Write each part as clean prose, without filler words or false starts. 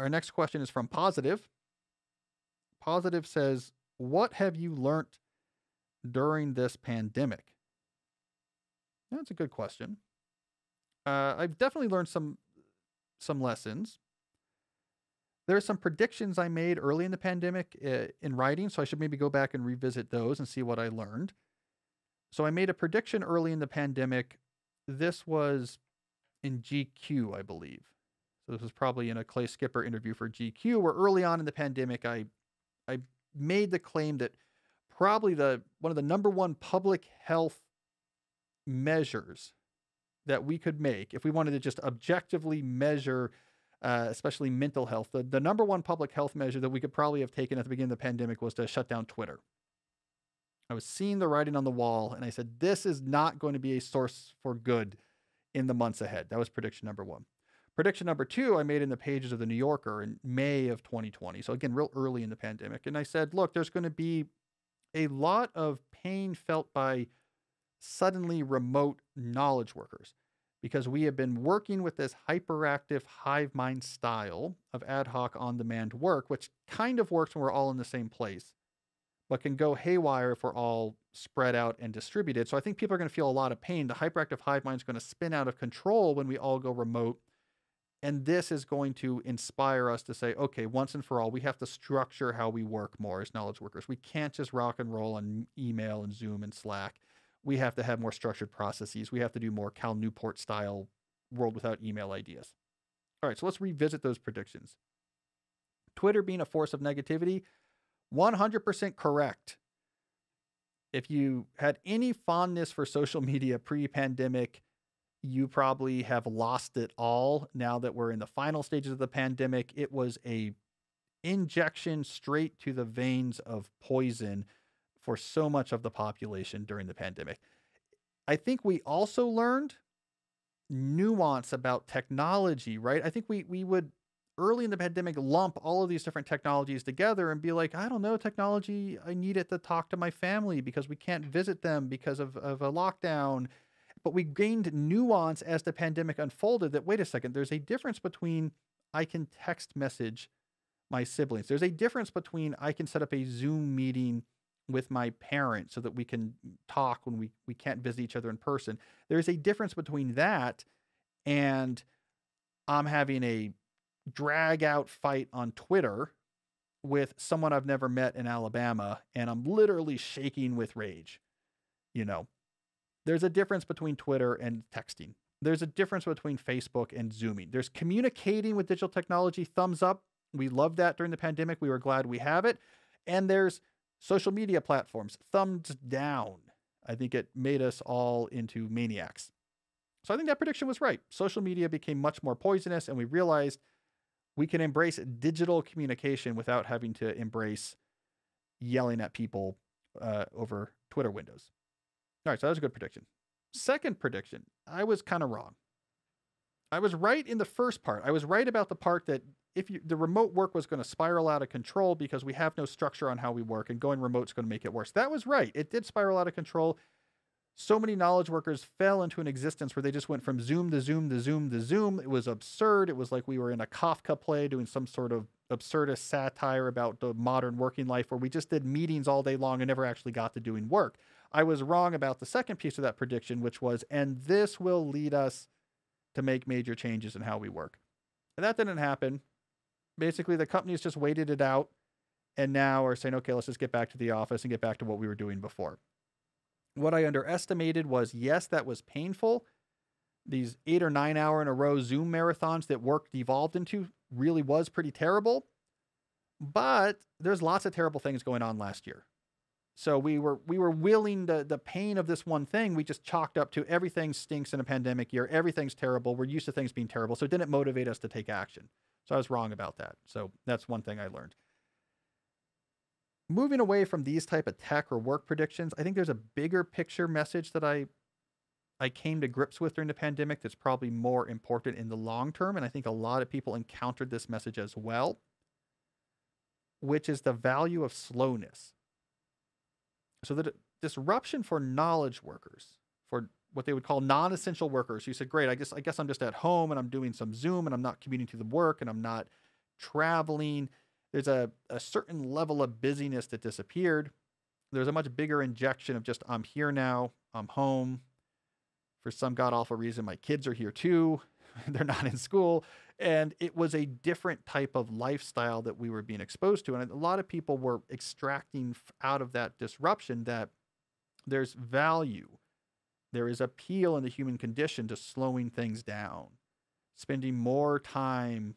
Our next question is from Positive. Positive says, what have you learnt during this pandemic? That's a good question. I've definitely learned some lessons. There are some predictions I made early in the pandemic in writing, so I should maybe go back and revisit those and see what I learned. So I made a prediction early in the pandemic. This was in GQ, I believe. So this was probably in a Clay Skipper interview for GQ, where early on in the pandemic, I made the claim that probably one of the number one public health measures that we could make if we wanted to just objectively measure especially mental health, the number one public health measure that we could probably have taken at the beginning of the pandemic was to shut down Twitter. I was seeing the writing on the wall, and I said, this is not going to be a source for good in the months ahead. That was prediction number one. Prediction number two, I made in the pages of the New Yorker in May of 2020. So again, real early in the pandemic. And I said, look, there's going to be a lot of pain felt by suddenly remote knowledge workers, because we have been working with this hyperactive hive mind style of ad hoc on-demand work, which kind of works when we're all in the same place, but can go haywire if we're all spread out and distributed. So I think people are going to feel a lot of pain. The hyperactive hive mind is going to spin out of control when we all go remote. And this is going to inspire us to say, okay, once and for all, we have to structure how we work more as knowledge workers. We can't just rock and roll on email and Zoom and Slack. We have to have more structured processes. We have to do more Cal Newport style world without email ideas. All right, so let's revisit those predictions. Twitter being a force of negativity, 100% correct. If you had any fondness for social media pre-pandemic, you probably have lost it all now that we're in the final stages of the pandemic. It was a injection straight to the veins of poison for so much of the population during the pandemic. I think we also learned nuance about technology, right? I think we would early in the pandemic lump all of these different technologies together and be like, I don't know, technology, I need it to talk to my family because we can't visit them because of a lockdown. But we gained nuance as the pandemic unfolded that, wait a second, there's a difference between I can text message my siblings. There's a difference between I can set up a Zoom meeting with my parents so that we can talk when we can't visit each other in person. There's a difference between that and I'm having a drag out fight on Twitter with someone I've never met in Alabama and I'm literally shaking with rage. You know, there's a difference between Twitter and texting. There's a difference between Facebook and Zooming. There's communicating with digital technology, thumbs up. We loved that during the pandemic. We were glad we have it. And there's social media platforms, thumbs down. I think it made us all into maniacs. So I think that prediction was right. Social media became much more poisonous, and we realized we can embrace digital communication without having to embrace yelling at people over Twitter windows. All right, so that was a good prediction. Second prediction, I was kind of wrong. I was right in the first part. I was right about the part that the remote work was going to spiral out of control because we have no structure on how we work, and going remote is going to make it worse. That was right. It did spiral out of control. So many knowledge workers fell into an existence where they just went from Zoom to Zoom to Zoom to Zoom. It was absurd. It was like we were in a Kafka play doing some sort of absurdist satire about the modern working life where we just did meetings all day long and never actually got to doing work. I was wrong about the second piece of that prediction, which was, and this will lead us to make major changes in how we work. And that didn't happen. Basically, the companies just waited it out and now are saying, okay, let's just get back to the office and get back to what we were doing before. What I underestimated was, yes, that was painful. These 8 or 9 hour in a row Zoom marathons that work devolved into really was pretty terrible. But there's lots of terrible things going on last year. So we were willing the pain of this one thing. We just chalked up to everything stinks in a pandemic year. Everything's terrible. We're used to things being terrible. So it didn't motivate us to take action. So I was wrong about that. So that's one thing I learned. Moving away from these type of tech or work predictions, I think there's a bigger picture message that I came to grips with during the pandemic that's probably more important in the long term. And I think a lot of people encountered this message as well, which is the value of slowness. So the disruption for knowledge workers, for what they would call non-essential workers, who said, great, I guess I'm just at home and I'm doing some Zoom and I'm not commuting to the work and I'm not traveling. There's a certain level of busyness that disappeared. There's a much bigger injection of just, I'm here now, I'm home. For some god awful reason, my kids are here too. They're not in school. And it was a different type of lifestyle that we were being exposed to. And a lot of people were extracting out of that disruption that there's value. There is appeal in the human condition to slowing things down, spending more time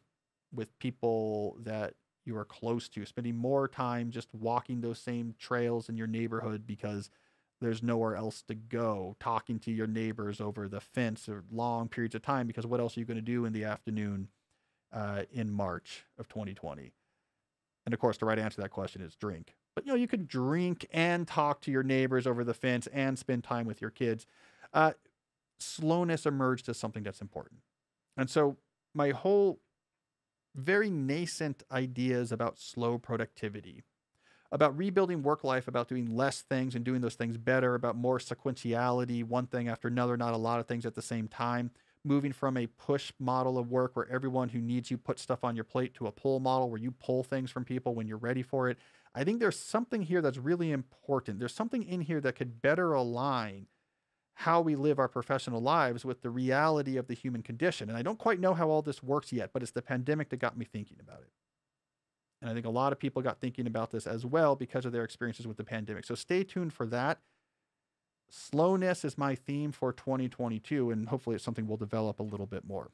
with people that you are close to, spending more time just walking those same trails in your neighborhood because there's nowhere else to go, talking to your neighbors over the fence or long periods of time, because what else are you going to do in the afternoon in March of 2020? And of course, the right answer to that question is drink. But you could drink and talk to your neighbors over the fence and spend time with your kids. Slowness emerged as something that's important. And so my whole very nascent ideas about slow productivity, about rebuilding work life, about doing less things and doing those things better, about more sequentiality, one thing after another, not a lot of things at the same time, moving from a push model of work where everyone who needs you put stuff on your plate to a pull model where you pull things from people when you're ready for it. I think there's something here that's really important. There's something in here that could better align how we live our professional lives with the reality of the human condition. And I don't quite know how all this works yet, but it's the pandemic that got me thinking about it. And I think a lot of people got thinking about this as well because of their experiences with the pandemic. So stay tuned for that. Slowness is my theme for 2022, and hopefully it's something we'll develop a little bit more.